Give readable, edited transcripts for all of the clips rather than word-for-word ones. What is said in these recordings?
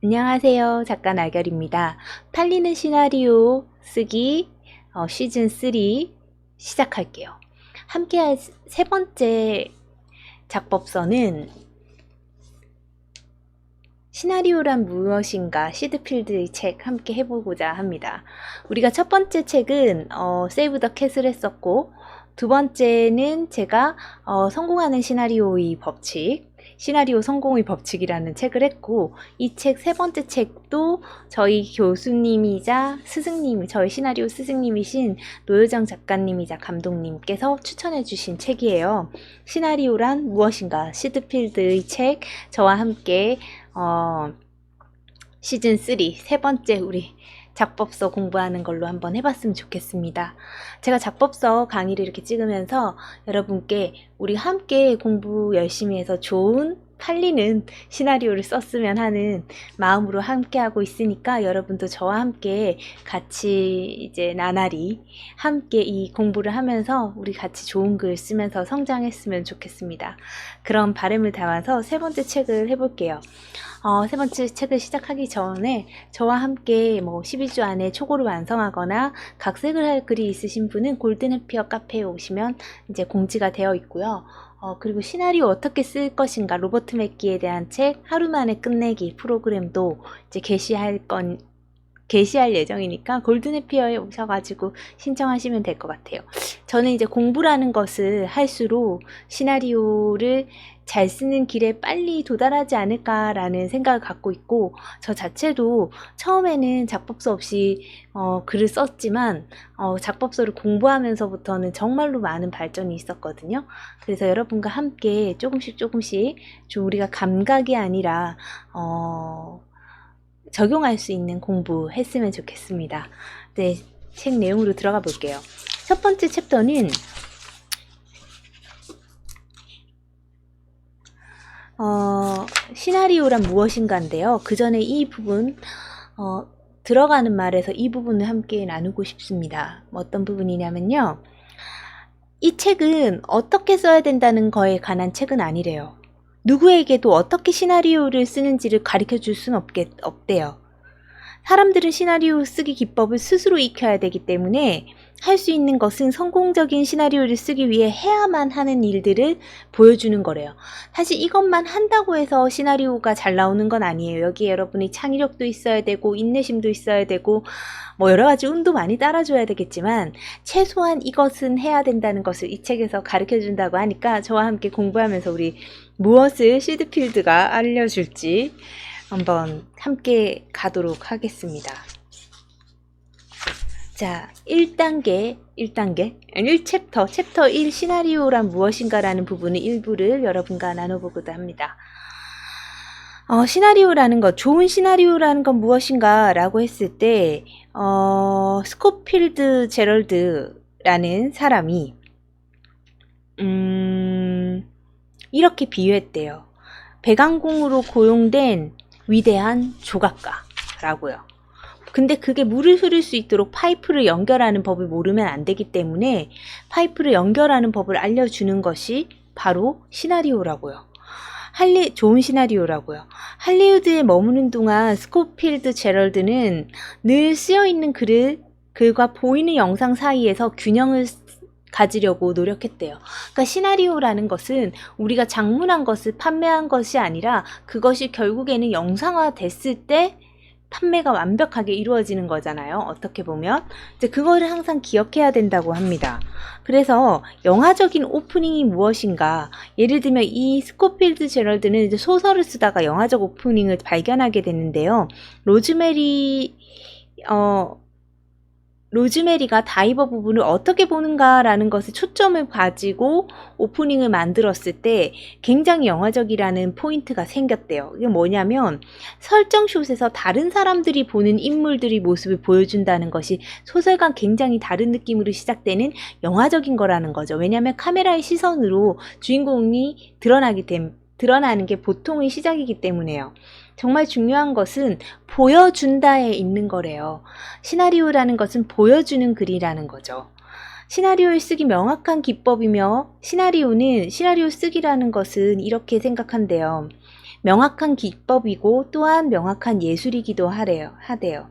안녕하세요. 작가 나결입니다. 팔리는 시나리오 쓰기 시즌 3 시작할게요. 함께할 세 번째 작법서는 시나리오란 무엇인가 시드필드의 책 함께 해보고자 합니다. 우리가 첫 번째 책은 세이브 더 캣을 했었고, 두 번째는 제가 성공하는 시나리오의 법칙, 시나리오 성공의 법칙이라는 책을 했고, 이 책 세 번째 책도 저희 교수님이자 스승님, 저희 시나리오 스승님이신 노효정 작가님이자 감독님께서 추천해 주신 책이에요. 시나리오란 무엇인가 시드필드의 책, 저와 함께 시즌 3 세 번째 우리 작법서 공부하는 걸로 한번 해봤으면 좋겠습니다. 제가 작법서 강의를 이렇게 찍으면서 여러분께 우리 함께 공부 열심히 해서 좋은 팔리는 시나리오를 썼으면 하는 마음으로 함께 하고 있으니까, 여러분도 저와 함께 같이 이제 나날이 함께 이 공부를 하면서 우리 같이 좋은 글 쓰면서 성장했으면 좋겠습니다. 그런 바람을 담아서 세 번째 책을 해볼게요. 세 번째 책을 시작하기 전에 저와 함께 12주 안에 초고를 완성하거나 각색을 할 글이 있으신 분은 골든 해피어 카페에 오시면 이제 공지가 되어 있고요. 그리고 시나리오 어떻게 쓸 것인가, 로버트 맥기에 대한 책 하루 만에 끝내기 프로그램도 이제 게시할 예정이니까 골든 해피어에 오셔가지고 신청하시면 될 것 같아요. 저는 이제 공부라는 것을 할수록 시나리오를 잘 쓰는 길에 빨리 도달하지 않을까라는 생각을 갖고 있고, 저 자체도 처음에는 작법서 없이 글을 썼지만 작법서를 공부하면서부터는 정말로 많은 발전이 있었거든요. 그래서 여러분과 함께 조금씩 좀 우리가 감각이 아니라 적용할 수 있는 공부 했으면 좋겠습니다. 네, 책 내용으로 들어가 볼게요. 첫 번째 챕터는 시나리오란 무엇인가인데요. 그 전에 이 부분 들어가는 말에서 이 부분을 함께 나누고 싶습니다. 어떤 부분이냐면요, 이 책은 어떻게 써야 된다는 거에 관한 책은 아니래요. 누구에게도 어떻게 시나리오를 쓰는지를 가르쳐 줄 수는 없대요. 사람들은 시나리오 쓰기 기법을 스스로 익혀야 되기 때문에 할 수 있는 것은 성공적인 시나리오를 쓰기 위해 해야만 하는 일들을 보여주는 거래요. 사실 이것만 한다고 해서 시나리오가 잘 나오는 건 아니에요. 여기에 여러분이 창의력도 있어야 되고 인내심도 있어야 되고 여러 가지 운도 많이 따라줘야 되겠지만, 최소한 이것은 해야 된다는 것을 이 책에서 가르쳐 준다고 하니까 저와 함께 공부하면서 우리 무엇을 시드필드가 알려줄지 한번 함께 가도록 하겠습니다. 자, 1챕터 1 시나리오란 무엇인가라는 부분의 일부를 여러분과 나눠보고자 합니다. 시나리오라는 것, 좋은 시나리오라는 건 무엇인가 라고 했을 때 스코필드 제럴드라는 사람이 이렇게 비유했대요. 배관공으로 고용된 위대한 조각가라고요. 근데 그게 물을 흐를 수 있도록 파이프를 연결하는 법을 모르면 안 되기 때문에 파이프를 연결하는 법을 알려주는 것이 바로 시나리오라고요. 좋은 시나리오라고요. 할리우드에 머무는 동안 스코필드 제럴드는 늘 쓰여있는 글과 보이는 영상 사이에서 균형을 가지려고 노력했대요. 그러니까 시나리오라는 것은 우리가 장문한 것을 판매한 것이 아니라 그것이 결국에는 영상화 됐을 때 판매가 완벽하게 이루어지는 거잖아요. 어떻게 보면 이제 그거를 항상 기억해야 된다고 합니다. 그래서 영화적인 오프닝이 무엇인가, 예를 들면 이 스코필드 제럴드는 이제 소설을 쓰다가 영화적 오프닝을 발견하게 됐는데요. 로즈메리가 다이버 부분을 어떻게 보는가라는 것에 초점을 가지고 오프닝을 만들었을 때 굉장히 영화적이라는 포인트가 생겼대요. 이게 뭐냐면 설정샷에서 다른 사람들이 보는 인물들의 모습을 보여준다는 것이 소설과 굉장히 다른 느낌으로 시작되는 영화적인 거라는 거죠. 왜냐하면 카메라의 시선으로 주인공이 드러나는 게 보통의 시작이기 때문에요. 정말 중요한 것은 보여준다에 있는 거래요. 시나리오라는 것은 보여주는 글이라는 거죠. 시나리오를 쓰기 명확한 기법이며, 시나리오 쓰기라는 것은 이렇게 생각한대요. 명확한 기법이고 또한 명확한 예술이기도 하대요.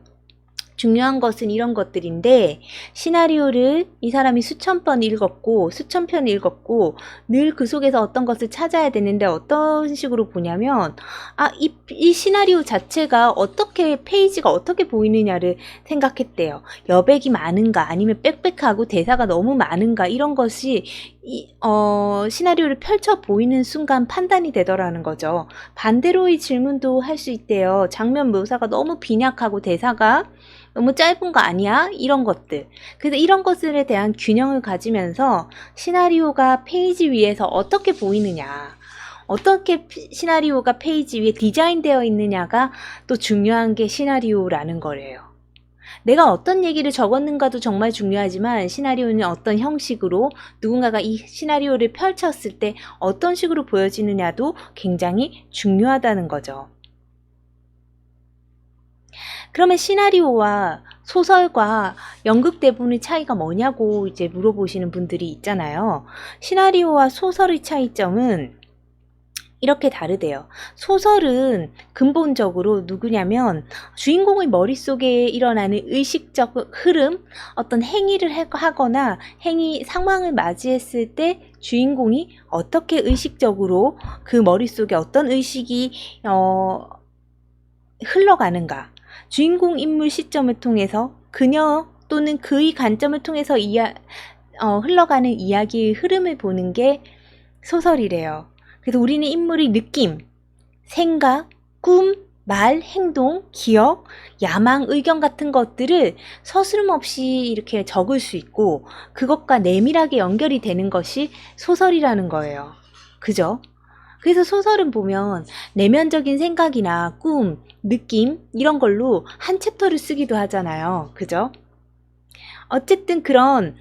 중요한 것은 이런 것들인데, 시나리오를 이 사람이 수천 번 읽었고 수천 편 읽었고 늘 그 속에서 어떤 것을 찾아야 되는데 어떤 식으로 보냐면, 이 시나리오 자체가 어떻게, 페이지가 어떻게 보이느냐를 생각했대요. 여백이 많은가 아니면 빽빽하고 대사가 너무 많은가, 이런 것이 시나리오를 펼쳐 보이는 순간 판단이 되더라는 거죠. 반대로의 질문도 할 수 있대요. 장면 묘사가 너무 빈약하고 대사가 너무 짧은 거 아니야? 이런 것들. 그래서 이런 것들에 대한 균형을 가지면서 시나리오가 페이지 위에서 어떻게 보이느냐, 어떻게 시나리오가 페이지 위에 디자인되어 있느냐가 또 중요한 게 시나리오라는 거래요. 내가 어떤 얘기를 적었는가도 정말 중요하지만, 시나리오는 어떤 형식으로 누군가가 이 시나리오를 펼쳤을 때 어떤 식으로 보여지느냐도 굉장히 중요하다는 거죠. 그러면 시나리오와 소설과 연극 대본의 차이가 뭐냐고 이제 물어보시는 분들이 있잖아요. 시나리오와 소설의 차이점은 이렇게 다르대요. 소설은 근본적으로 누구냐면 주인공의 머릿속에 일어나는 의식적 흐름, 어떤 행위를 하거나 상황을 맞이했을 때 주인공이 어떻게 의식적으로 그 머릿속에 어떤 의식이 흘러가는가, 주인공 인물 시점을 통해서 그녀 또는 그의 관점을 통해서 흘러가는 이야기의 흐름을 보는 게 소설이래요. 그래서 우리는 인물의 느낌, 생각, 꿈, 말, 행동, 기억, 야망, 의견 같은 것들을 서스름없이 이렇게 적을 수 있고 그것과 내밀하게 연결이 되는 것이 소설이라는 거예요. 그죠? 그래서 소설은 보면 내면적인 생각이나 꿈, 느낌 이런 걸로 한 챕터를 쓰기도 하잖아요. 그죠? 어쨌든 그런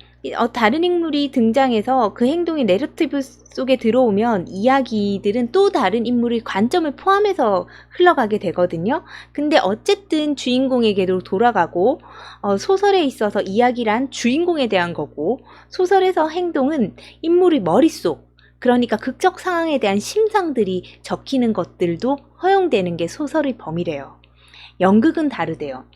다른 인물이 등장해서 그 행동이 내러티브 속에 들어오면 이야기들은 또 다른 인물의 관점을 포함해서 흘러가게 되거든요. 근데 어쨌든 주인공에게로 돌아가고, 소설에 있어서 이야기란 주인공에 대한 거고, 소설에서 행동은 인물의 머릿속, 그러니까 극적 상황에 대한 심상들이 적히는 것들도 허용되는 게 소설의 범위래요. 연극은 다르대요.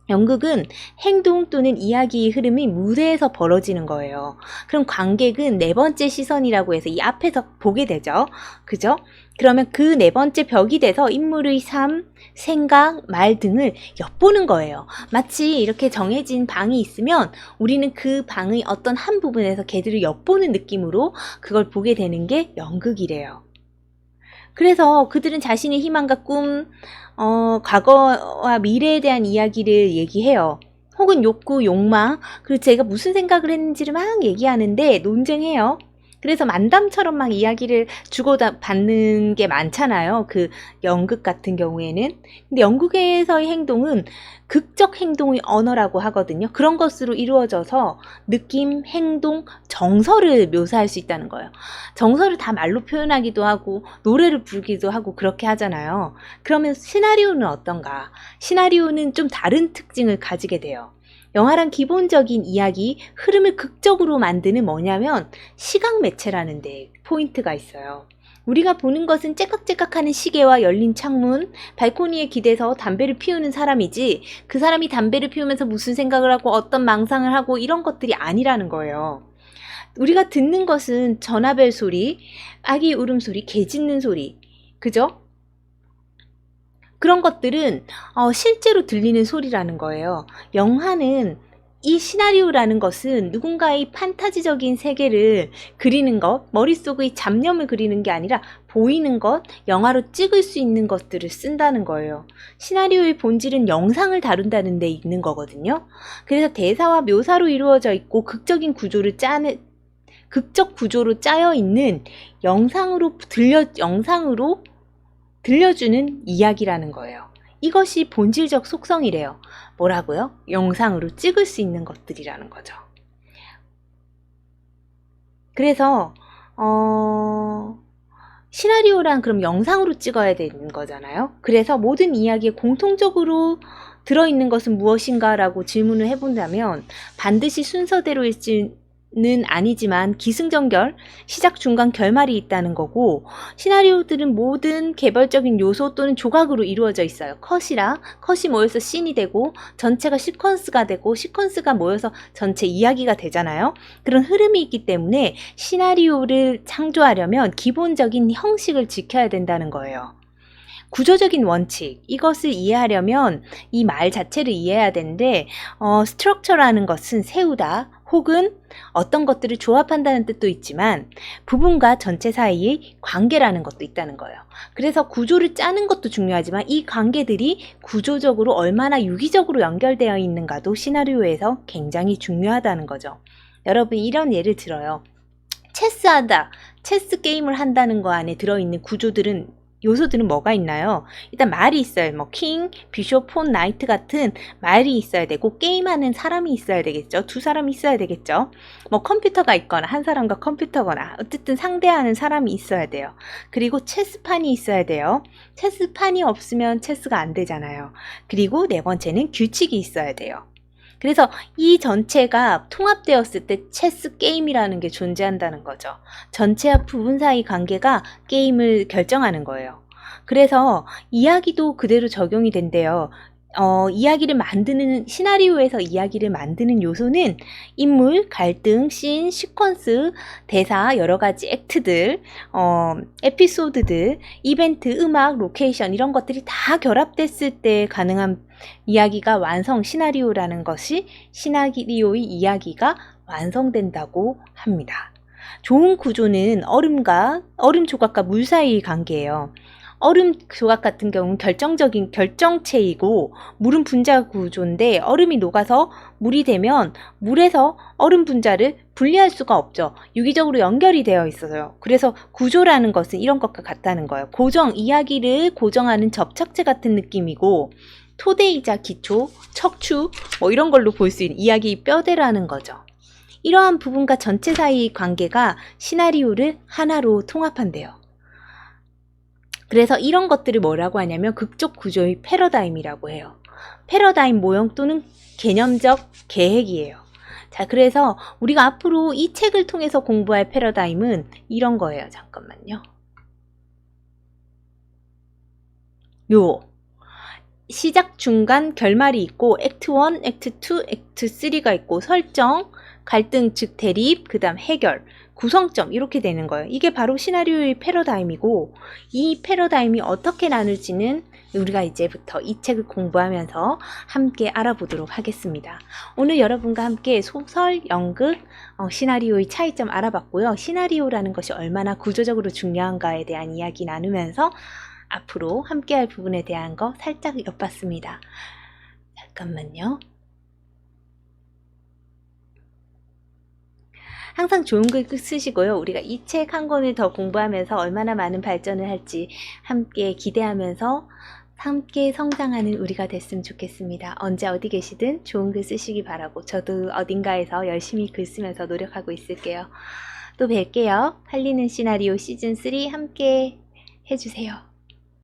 연극은 행동 또는 이야기의 흐름이 무대에서 벌어지는 거예요. 그럼 관객은 네 번째 시선이라고 해서 이 앞에서 보게 되죠. 그죠? 그러면 그 네 번째 벽이 돼서 인물의 삶, 생각, 말 등을 엿보는 거예요. 마치 이렇게 정해진 방이 있으면 우리는 그 방의 어떤 한 부분에서 걔들을 엿보는 느낌으로 그걸 보게 되는 게 연극이래요. 그래서 그들은 자신의 희망과 꿈, 과거와 미래에 대한 이야기를 얘기해요. 혹은 욕구, 욕망, 그리고 제가 무슨 생각을 했는지를 막 얘기하는데 논쟁해요. 그래서 만담처럼 막 이야기를 주고받는 게 많잖아요. 그 연극 같은 경우에는. 근데 연극에서의 행동은 극적 행동의 언어라고 하거든요. 그런 것으로 이루어져서 느낌, 행동, 정서를 묘사할 수 있다는 거예요. 정서를 다 말로 표현하기도 하고 노래를 부르기도 하고 그렇게 하잖아요. 그러면 시나리오는 어떤가? 시나리오는 좀 다른 특징을 가지게 돼요. 영화란 기본적인 이야기, 흐름을 극적으로 만드는 뭐냐면 시각 매체라는 데 포인트가 있어요. 우리가 보는 것은 째깍째깍하는 시계와 열린 창문, 발코니에 기대서 담배를 피우는 사람이지 그 사람이 담배를 피우면서 무슨 생각을 하고 어떤 망상을 하고 이런 것들이 아니라는 거예요. 우리가 듣는 것은 전화벨 소리, 아기 울음소리, 개 짖는 소리, 그죠? 그런 것들은 실제로 들리는 소리라는 거예요. 영화는 이 시나리오라는 것은 누군가의 판타지적인 세계를 그리는 것, 머릿속의 잡념을 그리는 게 아니라 보이는 것, 영화로 찍을 수 있는 것들을 쓴다는 거예요. 시나리오의 본질은 영상을 다룬다는 데 있는 거거든요. 그래서 대사와 묘사로 이루어져 있고 극적 구조로 짜여 있는 영상으로 들려주는 이야기라는 거예요. 이것이 본질적 속성이래요. 뭐라고요? 영상으로 찍을 수 있는 것들이라는 거죠. 그래서 시나리오란 그럼 영상으로 찍어야 되는 거잖아요. 그래서 모든 이야기에 공통적으로 들어있는 것은 무엇인가 라고 질문을 해본다면 반드시 순서대로일지 는 아니지만 기승전결, 시작, 중간, 결말이 있다는 거고, 시나리오들은 모든 개별적인 요소 또는 조각으로 이루어져 있어요. 컷이 모여서 씬이 되고, 전체가 시퀀스가 되고, 시퀀스가 모여서 전체 이야기가 되잖아요. 그런 흐름이 있기 때문에 시나리오를 창조하려면 기본적인 형식을 지켜야 된다는 거예요. 구조적인 원칙, 이것을 이해하려면 이 말 자체를 이해해야 되는데, 스트럭처라는 것은 세우다 혹은 어떤 것들을 조합한다는 뜻도 있지만 부분과 전체 사이의 관계라는 것도 있다는 거예요. 그래서 구조를 짜는 것도 중요하지만 이 관계들이 구조적으로 얼마나 유기적으로 연결되어 있는가도 시나리오에서 굉장히 중요하다는 거죠. 여러분, 이런 예를 들어요. 체스 게임을 한다는 거 안에 들어있는 요소들은 뭐가 있나요? 일단 말이 있어요. 뭐 킹, 비숍, 폰, 나이트 같은 말이 있어야 되고, 게임하는 사람이 있어야 되겠죠. 두 사람이 있어야 되겠죠. 뭐 컴퓨터가 있거나 한 사람과 컴퓨터거나 어쨌든 상대하는 사람이 있어야 돼요. 그리고 체스판이 있어야 돼요. 체스판이 없으면 체스가 안 되잖아요. 그리고 네 번째는 규칙이 있어야 돼요. 그래서 이 전체가 통합되었을 때 체스 게임이라는 게 존재한다는 거죠. 전체와 부분 사이 관계가 게임을 결정하는 거예요. 그래서 이야기도 그대로 적용이 된대요. 시나리오에서 이야기를 만드는 요소는 인물, 갈등, 씬, 시퀀스, 대사, 여러 가지 액트들, 에피소드들, 이벤트, 음악, 로케이션 이런 것들이 다 결합됐을 때 가능한 이야기가 시나리오라는 것이 시나리오의 이야기가 완성된다고 합니다. 좋은 구조는 얼음 조각과 물 사이의 관계예요. 얼음 조각 같은 경우는 결정체이고 물은 분자 구조인데 얼음이 녹아서 물이 되면 물에서 얼음 분자를 분리할 수가 없죠. 유기적으로 연결이 되어 있어요. 그래서 구조라는 것은 이런 것과 같다는 거예요. 이야기를 고정하는 접착제 같은 느낌이고 토대이자 기초, 척추 뭐 이런 걸로 볼 수 있는 이야기 뼈대라는 거죠. 이러한 부분과 전체 사이의 관계가 시나리오를 하나로 통합한대요. 그래서 이런 것들을 뭐라고 하냐면 극적 구조의 패러다임이라고 해요. 패러다임 모형 또는 개념적 계획이에요. 자, 그래서 우리가 앞으로 이 책을 통해서 공부할 패러다임은 이런 거예요. 잠깐만요. 시작, 중간, 결말이 있고 액트 1, 액트 2, 액트 3가 있고 설정, 갈등 즉 대립, 그 다음 해결, 구성점 이렇게 되는 거예요. 이게 바로 시나리오의 패러다임이고 이 패러다임이 어떻게 나눌지는 우리가 이제부터 이 책을 공부하면서 함께 알아보도록 하겠습니다. 오늘 여러분과 함께 소설, 연극, 시나리오의 차이점 알아봤고요. 시나리오라는 것이 얼마나 구조적으로 중요한가에 대한 이야기 나누면서 앞으로 함께할 부분에 대한 거 살짝 엿봤습니다. 잠깐만요. 항상 좋은 글 쓰시고요. 우리가 이 책 한 권을 더 공부하면서 얼마나 많은 발전을 할지 함께 기대하면서 함께 성장하는 우리가 됐으면 좋겠습니다. 언제 어디 계시든 좋은 글 쓰시기 바라고 저도 어딘가에서 열심히 글 쓰면서 노력하고 있을게요. 또 뵐게요. 팔리는 시나리오 시즌3 함께 해주세요.